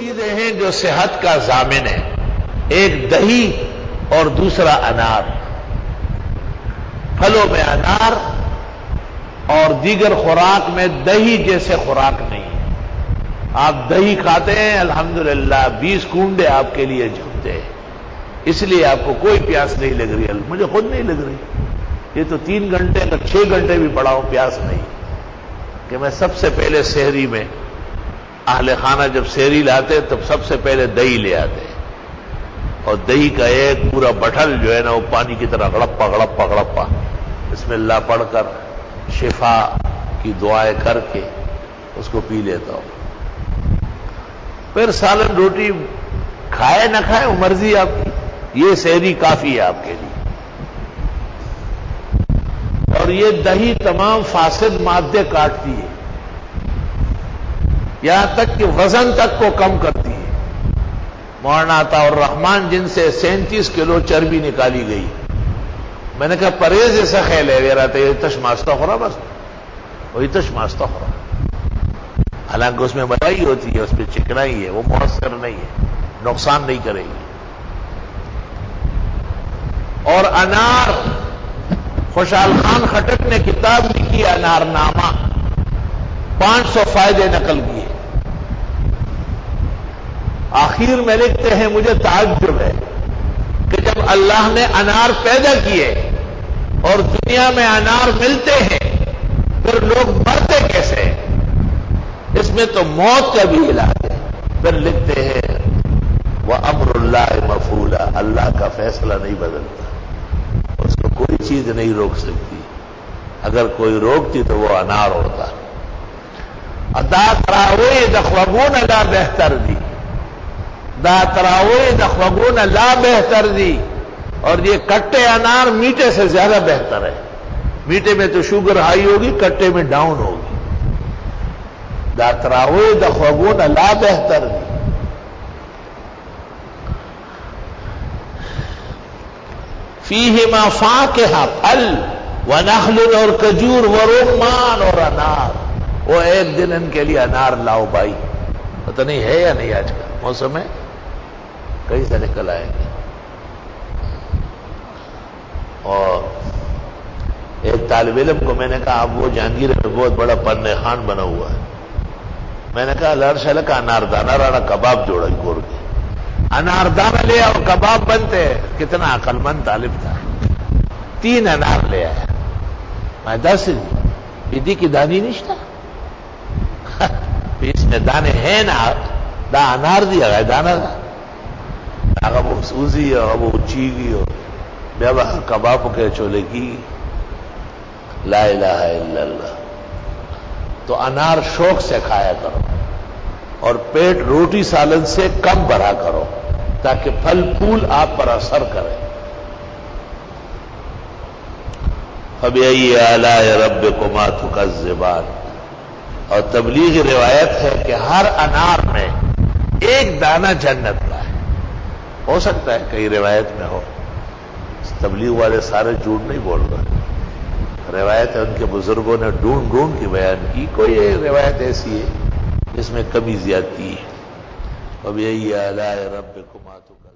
چیزیں ہیں جو صحت کا ضامن ہے، ایک دہی اور دوسرا انار۔ پھلوں میں انار اور دیگر خوراک میں دہی جیسے خوراک نہیں ہے۔ آپ دہی کھاتے ہیں الحمدللہ 20 کنڈے آپ کے لیے جمتے ہیں، اس لیے آپ کو کوئی پیاس نہیں لگ رہی۔ مجھے خود نہیں لگ رہی، یہ تو 3 گھنٹے کا 6 گھنٹے بھی پڑا ہوں پیاس نہیں، کہ میں سب سے پہلے سحری میں اہل خانہ جب سحری لاتے تب سب سے پہلے دہی لے آتے، اور دہی کا ایک پورا بٹھل جو ہے نا وہ پانی کی طرح غڑپا غڑپا غڑپا بسم اللہ پڑھ کر شفا کی دعائیں کر کے اس کو پی لیتا ہوں۔ پھر سالن روٹی کھائے نہ کھائے وہ مرضی آپ کی، یہ سحری کافی ہے آپ کے لیے۔ اور یہ دہی تمام فاسد مادے کاٹتی ہے، یہاں تک کہ وزن تک کو کم کرتی ہے۔ مولانا عطا الرحمان جن سے 37 کلو چربی نکالی گئی، میں نے کہا پرہیز ایسا خیال ہے رہتا ہے اتش ماستا ہو رہا، بس وہ اتش ماستا ہو رہا، حالانکہ اس میں ملائی ہوتی ہے، اس پہ چکنائی ہے، وہ مؤثر نہیں ہے، نقصان نہیں کرے گی۔ اور انار، خوشحال خان خٹک نے کتاب لکھی انار نامہ، 500 فائدے نقل کیے۔ آخر میں لکھتے ہیں مجھے تعجب ہے کہ جب اللہ نے انار پیدا کیے اور دنیا میں انار ملتے ہیں پھر لوگ مرتے کیسے ہیں؟ اس میں تو موت کا بھی علاج ہے۔ پھر لکھتے ہیں وَأَمْرُ اللَّهِ مَفْعُولًا، اللہ کا فیصلہ نہیں بدلتا، اس کو کوئی چیز نہیں روک سکتی، اگر کوئی روکتی تو وہ انار ہوتا۔ دا تراوی دخوگون لا بہتر دی، دا تراوی دخوگون لا بہتر دی، اور یہ کٹے انار میٹھے سے زیادہ بہتر ہے۔ میٹھے میں تو شوگر ہائی ہوگی، کٹے میں ڈاؤن ہوگی۔ دا تراوی دخوگون لا بہتر دی۔ فیہما فاکہہ، پھل، ونخل اور کھجور، ورمان اور انار۔ وہ ایک دن ان کے لیے انار لاؤ بھائی، پتہ نہیں ہے یا نہیں، آج کا موسم ہے کہیں سے نکل آئیں گے۔ اور ایک طالب علم کو میں نے کہا آپ وہ جہانگیر میں بہت بڑا پرنے خان بنا ہوا ہے، میں نے کہا لڑ شل کا اناردانہ رانا کباب جوڑا گور کے، اناردانہ لے اور کباب بنتے، کتنا عقل مند طالب تھا۔ 3 انار لے آیا، میں 10 بیدی کی دانی نشتا اس میں دانے ہیں نا، دا انار دیا گئے دانا دا اگر وہ سوزی اور وہ چیگی اور بے وہاں کباب کے چولے کی، لا الہ الا اللہ۔ تو انار شوق سے کھایا کرو اور پیٹ روٹی سالن سے کم بھرا کرو تاکہ پھل پھول آپ پر اثر کرے۔ فَبِأَيِّ آلَاءِ رَبِّكُمَا تُكَذِّبَانِ۔ اور تبلیغی روایت ہے کہ ہر انار میں ایک دانہ جنت کا ہے۔ ہو سکتا ہے کئی روایت میں ہو، تبلیغ والے سارے جھوٹ نہیں بول رہے، روایت ہے ان کے بزرگوں نے ڈھونڈ ڈھونڈ کی بیان کی، کوئی ایک روایت ایسی ہے جس میں کمی زیادتی ہے۔ وَبِأَيِّ آلَاءِ رَبِّكُمَا تُكَذِّبَانِ۔